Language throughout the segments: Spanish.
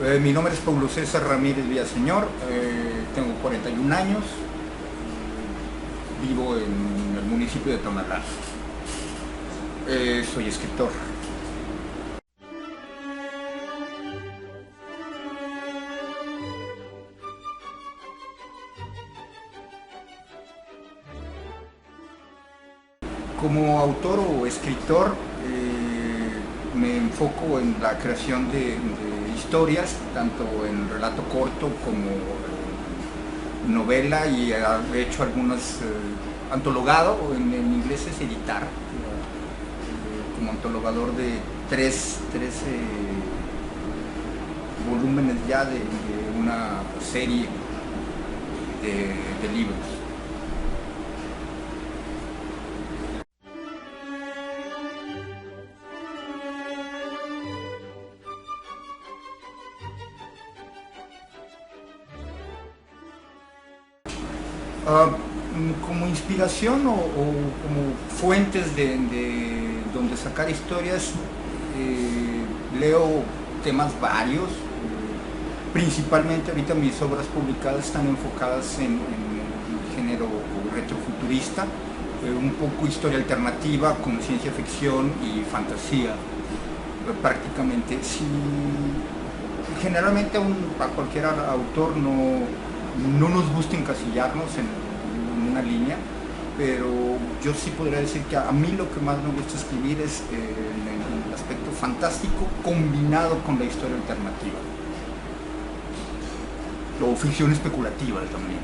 Mi nombre es Paulo César Ramírez Villaseñor, tengo 41 años, vivo en el municipio de Tonalá. Soy escritor. Como autor o escritor, me enfoco en la creación de historias, tanto en relato corto como novela, y he hecho algunas antologado, o en inglés es editar, como antologador de tres volúmenes ya de una serie de libros. Como inspiración o como fuentes de donde sacar historias, leo temas varios. Principalmente ahorita mis obras publicadas están enfocadas en el género retrofuturista, un poco historia alternativa con ciencia ficción y fantasía, prácticamente. Generalmente a cualquier autor no nos gusta encasillarnos en una línea, pero yo sí podría decir que a mí lo que más me gusta escribir es el aspecto fantástico combinado con la historia alternativa, o ficción especulativa también.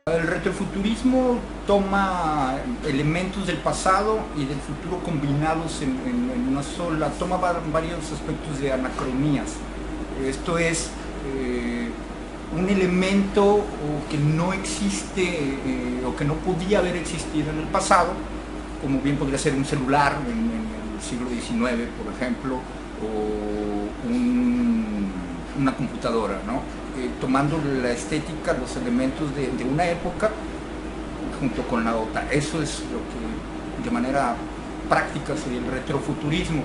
El retrofuturismo toma elementos del pasado y del futuro combinados en una sola, toma varios aspectos de anacronías. Esto es un elemento que no existe o que no podía haber existido en el pasado, como bien podría ser un celular en el siglo XIX, por ejemplo, o una computadora, ¿no? Tomando la estética, los elementos de una época junto con la otra. Eso es lo que de manera práctica sería el retrofuturismo.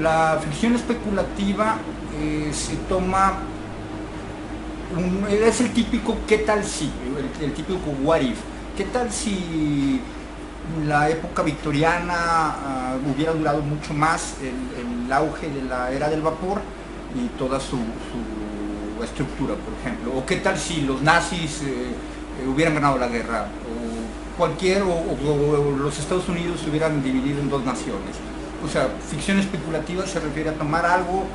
La ficción especulativa se toma, es el típico ¿qué tal si? El típico what if. ¿Qué tal si la época victoriana hubiera durado mucho más, el auge de la era del vapor y toda su estructura, por ejemplo? ¿O qué tal si los nazis hubieran ganado la guerra? O los Estados Unidos se hubieran dividido en dos naciones. O sea, ficción especulativa se refiere a tomar algo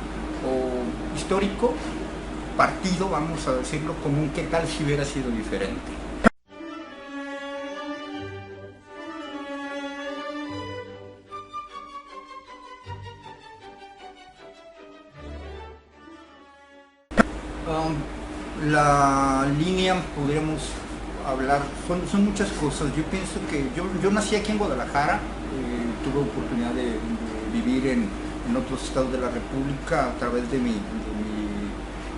histórico, partido, vamos a decirlo, con un qué tal si hubiera sido diferente. La línea, podríamos hablar, son muchas cosas. Yo pienso que yo nací aquí en Guadalajara, tuve oportunidad de vivir en otros estados de la República a través de mi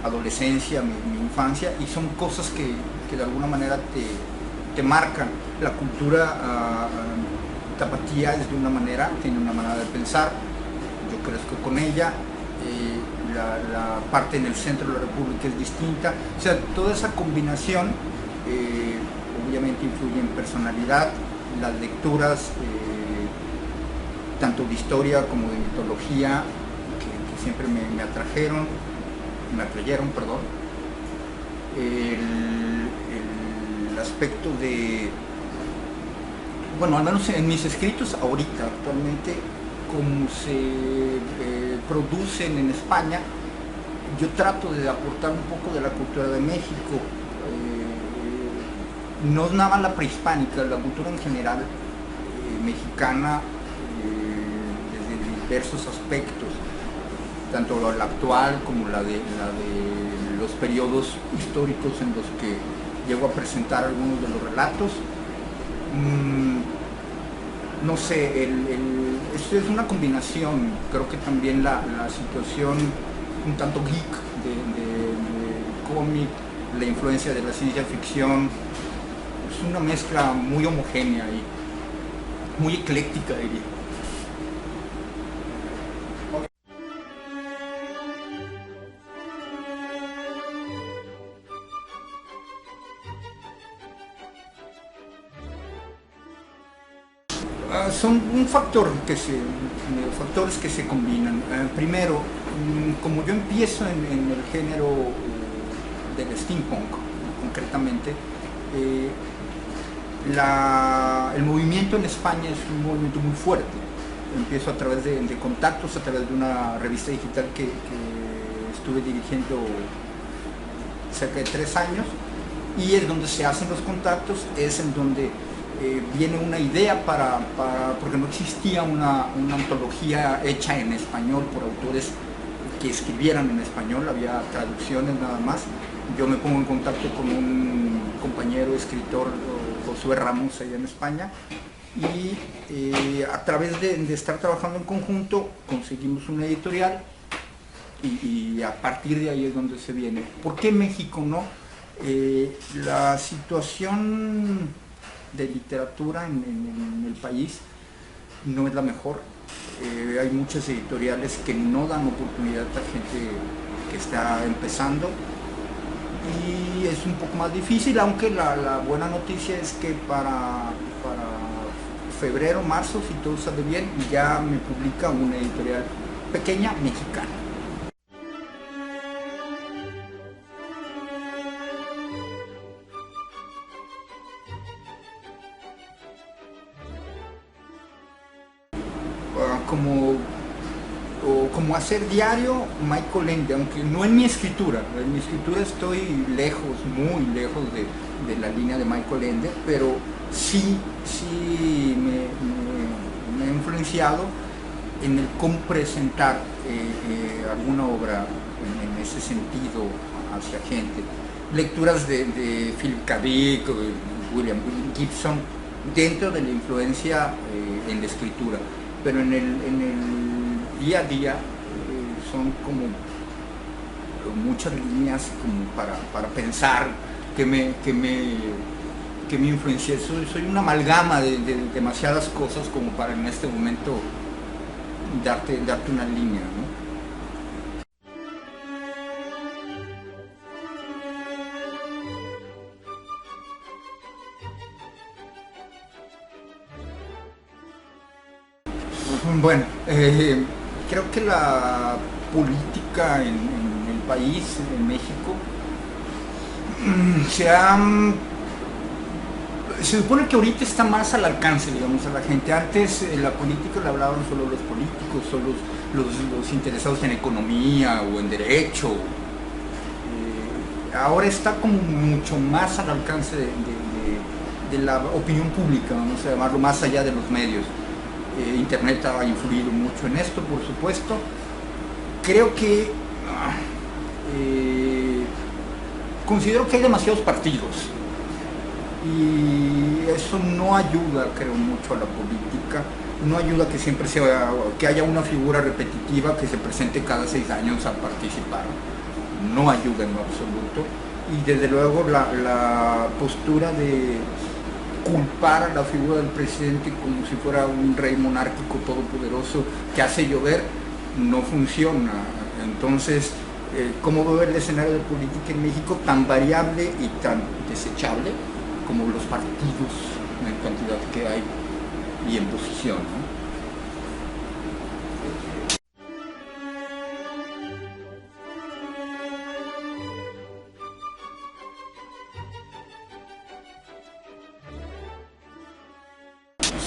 adolescencia, mi infancia, y son cosas que de alguna manera te marcan. La cultura tapatía es de una manera, tiene una manera de pensar, yo crezco con ella. La parte en el centro de la República es distinta, o sea, toda esa combinación obviamente influye en personalidad. Las lecturas, tanto de historia como de mitología, que siempre me atrayeron, perdón. El aspecto de, bueno, al menos en mis escritos ahorita, actualmente, como se producen en España, yo trato de aportar un poco de la cultura de México, no es nada más la prehispánica, la cultura en general mexicana, desde diversos aspectos, tanto la actual como la de los periodos históricos en los que llego a presentar algunos de los relatos. No sé, esto es una combinación. Creo que también la situación un tanto geek de cómic, la influencia de la ciencia ficción. Es una mezcla muy homogénea y muy ecléctica, diría. Son un factor factores que se combinan. Primero, como yo empiezo en el género del steampunk, concretamente, el movimiento en España es un movimiento muy fuerte. Empiezo a través de contactos, a través de una revista digital que estuve dirigiendo cerca de 3 años, y es donde se hacen los contactos, es en donde viene una idea porque no existía una antología hecha en español por autores que escribieran en español, había traducciones nada más. Yo me pongo en contacto con un compañero escritor, Josué Ramos, allá en España, y a través de estar trabajando en conjunto conseguimos una editorial, y a partir de ahí es donde se viene. ¿Por qué México no? La situación de literatura en el país no es la mejor. Hay muchas editoriales que no dan oportunidad a gente que está empezando, y es un poco más difícil, aunque la buena noticia es que para febrero, marzo, si todo sale bien, ya me publica una editorial pequeña mexicana. Como hacer diario Michael Ende, aunque no en mi escritura. En mi escritura estoy lejos, muy lejos de la línea de Michael Ende, pero sí me ha influenciado en el cómo presentar alguna obra en ese sentido hacia gente. Lecturas de Philip K. Dick, William Gibson, dentro de la influencia en la escritura, pero en el día a día son como muchas líneas como para pensar que me influencia. Soy una amalgama de demasiadas cosas como para en este momento darte una línea, ¿no? Bueno, creo que la política en el país, en México, se supone que ahorita está más al alcance, digamos, a la gente. Antes la política la hablaban solo los políticos, solo los interesados en economía o en derecho. Ahora está como mucho más al alcance de la opinión pública, vamos a llamarlo, más allá de los medios. Internet ha influido mucho en esto, por supuesto. Creo que considero que hay demasiados partidos, y eso no ayuda, creo, mucho a la política. No ayuda que haya una figura repetitiva que se presente cada 6 años a participar. No ayuda en lo absoluto. Y desde luego la postura de culpar a la figura del presidente como si fuera un rey monárquico todopoderoso que hace llover, no funciona. Entonces, ¿cómo veo el escenario de política en México tan variable y tan desechable como los partidos en cantidad que hay y en posición, ¿no?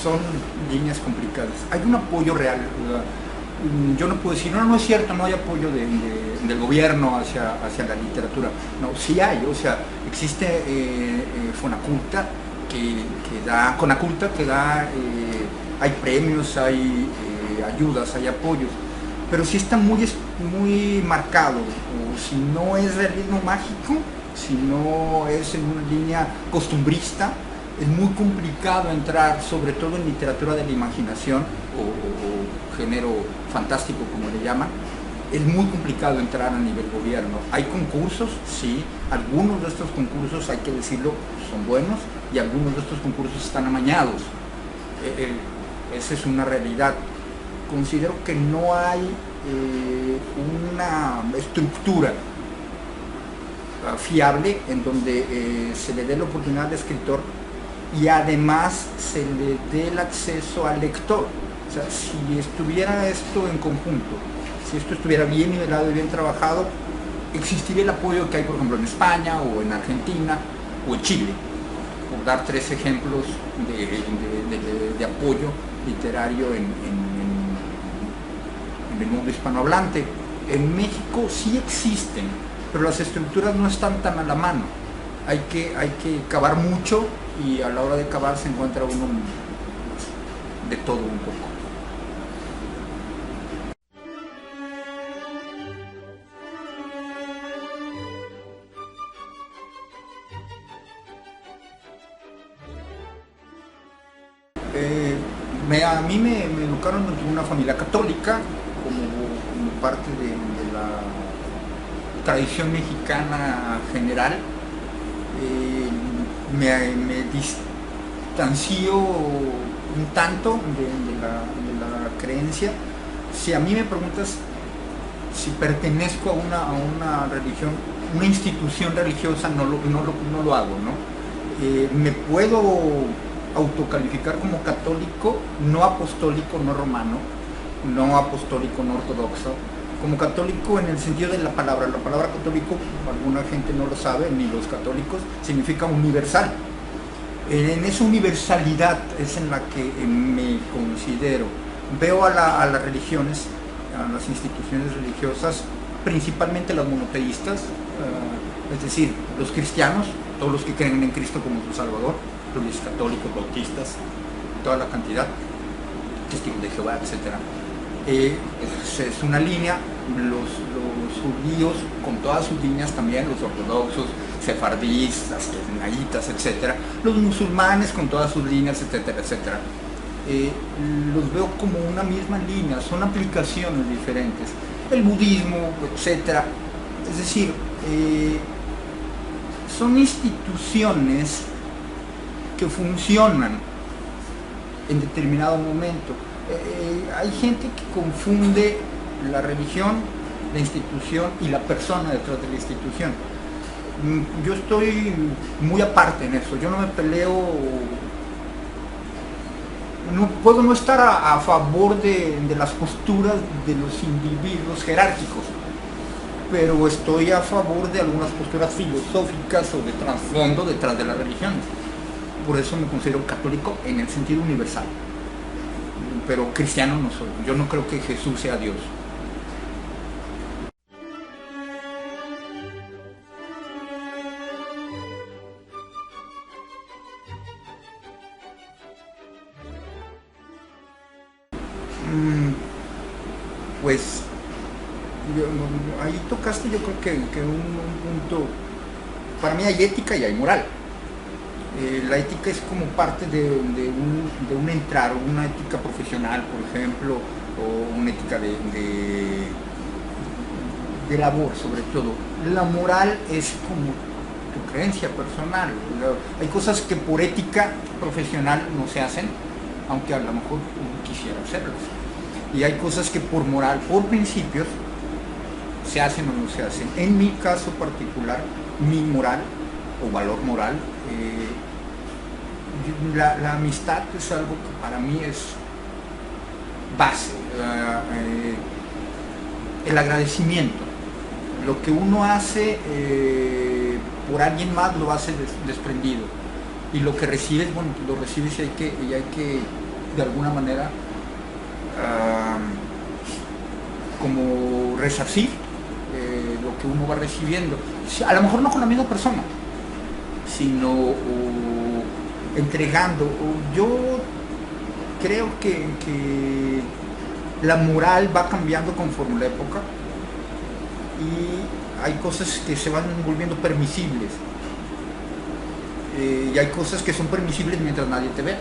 Son líneas complicadas. Hay un apoyo real. Yo no puedo decir, no es cierto, no hay apoyo del gobierno hacia la literatura. No, sí hay, o sea, existe Fonaculta que da, Conaculta que da, hay premios, hay ayudas, hay apoyos, pero sí está muy marcado. O si no es realismo mágico, si no es en una línea costumbrista, es muy complicado entrar, sobre todo en literatura de la imaginación o género fantástico, como le llaman, es muy complicado entrar a nivel gobierno. Hay concursos, sí, algunos de estos concursos, hay que decirlo, son buenos y algunos de estos concursos están amañados. Esa es una realidad. Considero que no hay una estructura fiable en donde se le dé la oportunidad al escritor y además se le dé el acceso al lector. O sea, si estuviera esto en conjunto, si esto estuviera bien nivelado y bien trabajado, existiría el apoyo que hay, por ejemplo, en España o en Argentina o en Chile, por dar tres ejemplos de apoyo literario en el mundo hispanohablante. En México sí existen, pero las estructuras no están tan a la mano. Hay que cavar mucho y a la hora de cavar se encuentra uno de todo un poco. A mí me educaron en una familia católica como parte de la tradición mexicana general. Me distancio un tanto de la creencia. Si a mí me preguntas si pertenezco a una religión, una institución religiosa, no lo hago, ¿no? Me puedo autocalificar como católico, no apostólico, no romano, no apostólico, no ortodoxo, como católico en el sentido de la palabra. La palabra católico, alguna gente no lo sabe, ni los católicos, significa universal. En esa universalidad es en la que me considero. Veo a las religiones, a las instituciones religiosas, principalmente las monoteístas, es decir, los cristianos, todos los que creen en Cristo como su Salvador, los católicos, bautistas, toda la cantidad, testigos de Jehová, etc. Es una línea. Los judíos con todas sus líneas también, los ortodoxos, sefardíes, askenaítas, etc. Los musulmanes con todas sus líneas, etcétera, etcétera. Los veo como una misma línea, son aplicaciones diferentes. El budismo, etcétera. Es decir, son instituciones que funcionan en determinado momento. Hay gente que confunde la religión, la institución y la persona detrás de la institución. Yo estoy muy aparte en eso. Yo no me peleo, puedo no estar a favor de las posturas de los individuos jerárquicos, pero estoy a favor de algunas posturas filosóficas o de trasfondo detrás de las religiones. Por eso me considero católico en el sentido universal, pero cristiano no soy. Yo no creo que Jesús sea Dios. Pues ahí tocaste, yo creo que un punto. Para mí hay ética y hay moral. La ética es como parte de un entrar, una ética profesional, por ejemplo, o una ética de labor, sobre todo. La moral es como tu creencia personal. Hay cosas que por ética profesional no se hacen, aunque a lo mejor uno quisiera hacerlas. Y hay cosas que por moral, por principios, se hacen o no se hacen. En mi caso particular, mi moral o valor moral, la amistad es algo que para mí es base. El agradecimiento, lo que uno hace por alguien más lo hace desprendido, y lo que recibes, bueno, lo recibes y hay que de alguna manera como resarcir lo que uno va recibiendo, a lo mejor no con la misma persona, sino entregando. Yo creo que la moral va cambiando conforme la época y hay cosas que se van volviendo permisibles, y hay cosas que son permisibles mientras nadie te ve.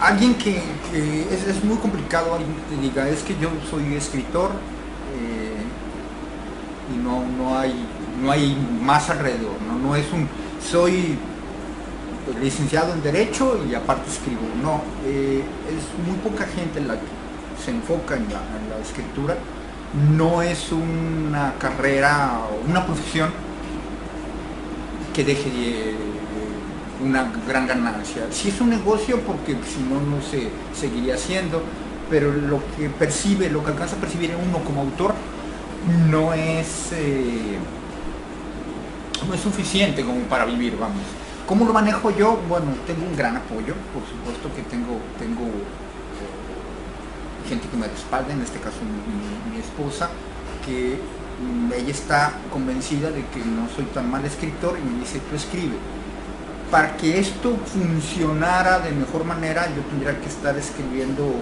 Alguien que es muy complicado, alguien que te diga, es que yo soy escritor y no hay más alrededor, no es un, soy licenciado en Derecho y aparte escribo, no, es muy poca gente la que se enfoca en la escritura, no es una carrera o una profesión que deje una gran ganancia. Sí es un negocio porque si no, no se seguiría haciendo, pero lo que percibe, lo que alcanza a percibir uno como autor no es, no es suficiente como para vivir, vamos. ¿Cómo lo manejo yo? Bueno, tengo un gran apoyo, por supuesto que tengo gente que me respalda, en este caso mi esposa, que ella está convencida de que no soy tan mal escritor y me dice, tú escribe. Para que esto funcionara de mejor manera, yo tendría que estar escribiendo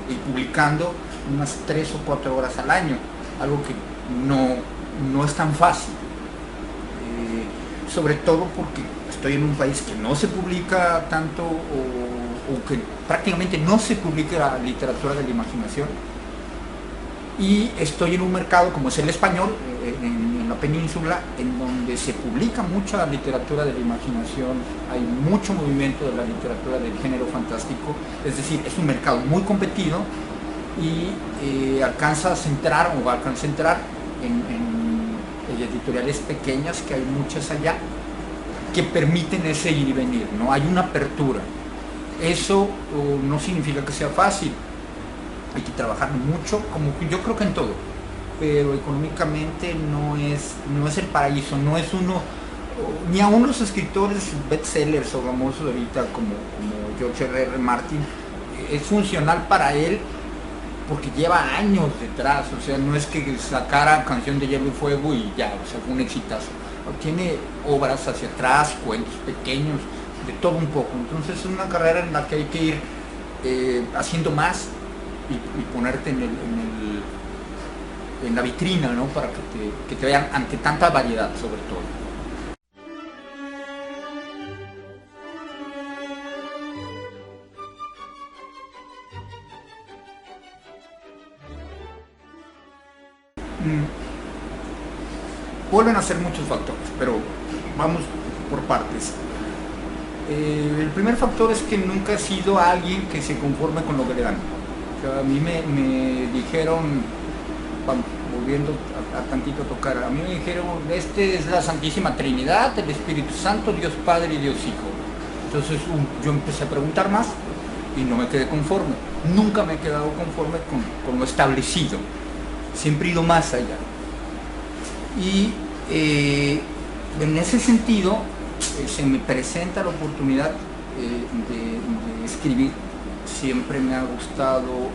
y publicando unas 3 o 4 horas al año, algo que no es tan fácil, sobre todo porque estoy en un país que no se publica tanto o que prácticamente no se publica la literatura de la imaginación, y estoy en un mercado como es el español, en la península, en donde se publica mucha literatura de la imaginación, hay mucho movimiento de la literatura del género fantástico, es decir, es un mercado muy competido y alcanza a centrar en editoriales pequeñas, que hay muchas allá, que permiten ese ir y venir, ¿no? Hay una apertura. Eso no significa que sea fácil, hay que trabajar mucho, como yo creo que en todo, pero económicamente no es el paraíso, no es uno, ni aún los escritores bestsellers o famosos ahorita como George R.R. Martin, es funcional para él porque lleva años detrás, o sea, no es que sacara Canción de Hielo y Fuego y ya, o sea, fue un exitazo. Tiene obras hacia atrás, cuentos pequeños, de todo un poco. Entonces es una carrera en la que hay que ir haciendo más y ponerte en la vitrina, ¿no? Para que te vean ante tanta variedad, sobre todo. Vuelven a ser muchos factores, pero vamos por partes. El primer factor es que nunca he sido alguien que se conforme con lo que le dan. O sea, a mí me dijeron, volviendo a tantito a tocar, a mí me dijeron, este es la Santísima Trinidad, el Espíritu Santo, Dios Padre y Dios Hijo. Entonces yo empecé a preguntar más y no me quedé conforme. Nunca me he quedado conforme con lo establecido. Siempre he ido más allá. Y en ese sentido se me presenta la oportunidad de escribir. Siempre me ha gustado,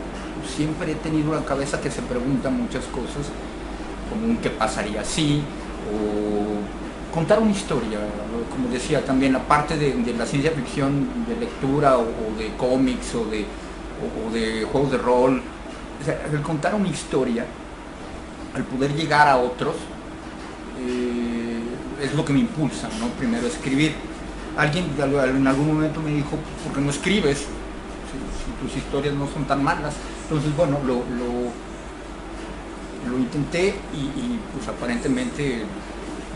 siempre he tenido la cabeza que se pregunta muchas cosas, como un qué pasaría si, o contar una historia, como decía también, la parte de la ciencia ficción, de lectura o de cómics o de juegos de rol, o sea, el contar una historia, al poder llegar a otros, es lo que me impulsa, ¿no? Primero escribir. Alguien en algún momento me dijo, ¿por qué no escribes? Si tus historias no son tan malas. Entonces, bueno, lo intenté y pues aparentemente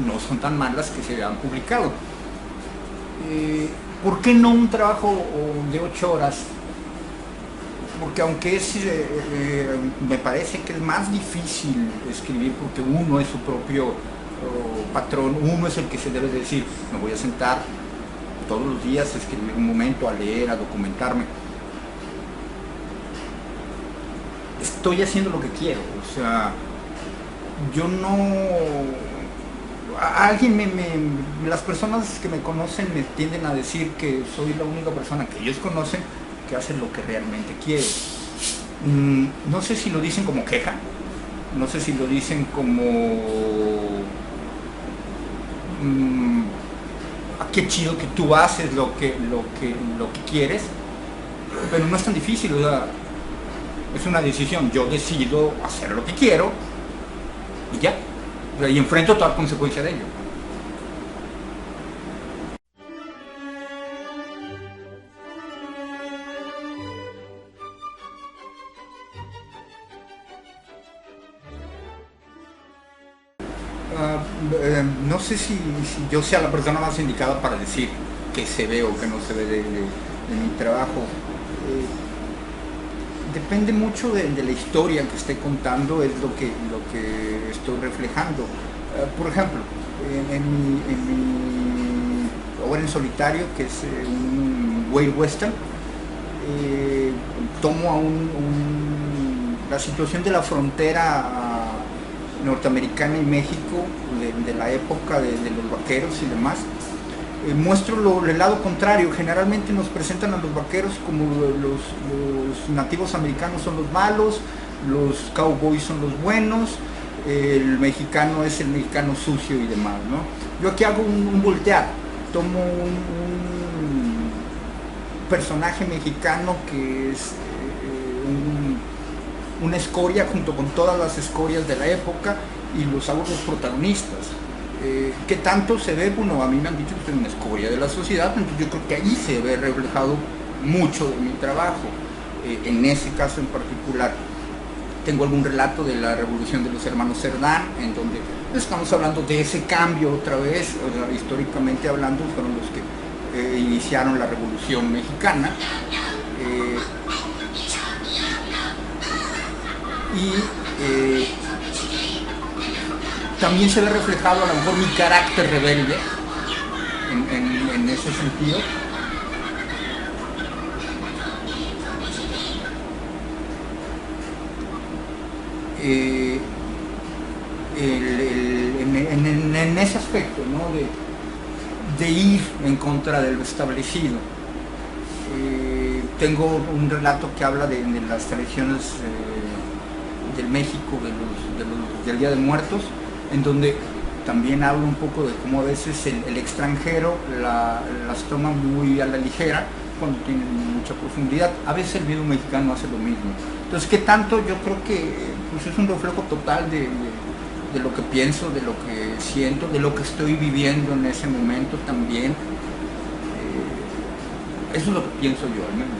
no son tan malas que se han publicado. ¿Por qué no un trabajo de 8 horas? Porque aunque me parece que es más difícil escribir porque uno es su propio patrón, uno es el que se debe decir, me voy a sentar todos los días a escribir un momento, a leer, a documentarme. Estoy haciendo lo que quiero, o sea, yo no... las personas que me conocen me tienden a decir que soy la única persona que ellos conocen que hace lo que realmente quiere. No sé si lo dicen como queja, no sé si lo dicen como qué chido que tú haces lo que quieres, pero no es tan difícil, o sea, es una decisión, yo decido hacer lo que quiero y ya, o sea, y enfrento toda consecuencia de ello. No sé si yo sea la persona más indicada para decir qué se ve o qué no se ve de mi trabajo. Depende mucho de la historia que esté contando, es lo que estoy reflejando. Por ejemplo, en mi obra en solitario, que es un Wild Western, tomo a la situación de la frontera norteamericana y México, de la época de los vaqueros y demás. Muestro el lado contrario. Generalmente nos presentan a los vaqueros como los nativos americanos son los malos, los cowboys son los buenos, el mexicano es el mexicano sucio y demás, ¿no? Yo aquí hago un voltear, tomo un personaje mexicano que es una escoria junto con todas las escorias de la época y los hago los protagonistas. ¿Qué tanto se ve? Bueno, a mí me han dicho que soy una escoria de la sociedad, entonces yo creo que ahí se ve reflejado mucho de mi trabajo. En ese caso en particular, tengo algún relato de la revolución de los hermanos Cerdán, en donde estamos hablando de ese cambio otra vez, o sea, históricamente hablando, fueron los que iniciaron la revolución mexicana. También se ve reflejado a lo mejor mi carácter rebelde en ese sentido. En ese aspecto, ¿no? de ir en contra de lo establecido. Tengo un relato que habla de las tradiciones del México, del Día de Muertos, en donde también hablo un poco de cómo a veces el extranjero las toma muy a la ligera cuando tienen mucha profundidad. A veces el video mexicano hace lo mismo. Entonces, ¿qué tanto? Yo creo que pues, es un reflejo total de lo que pienso, de lo que siento, de lo que estoy viviendo en ese momento también. Eso es lo que pienso yo, al menos.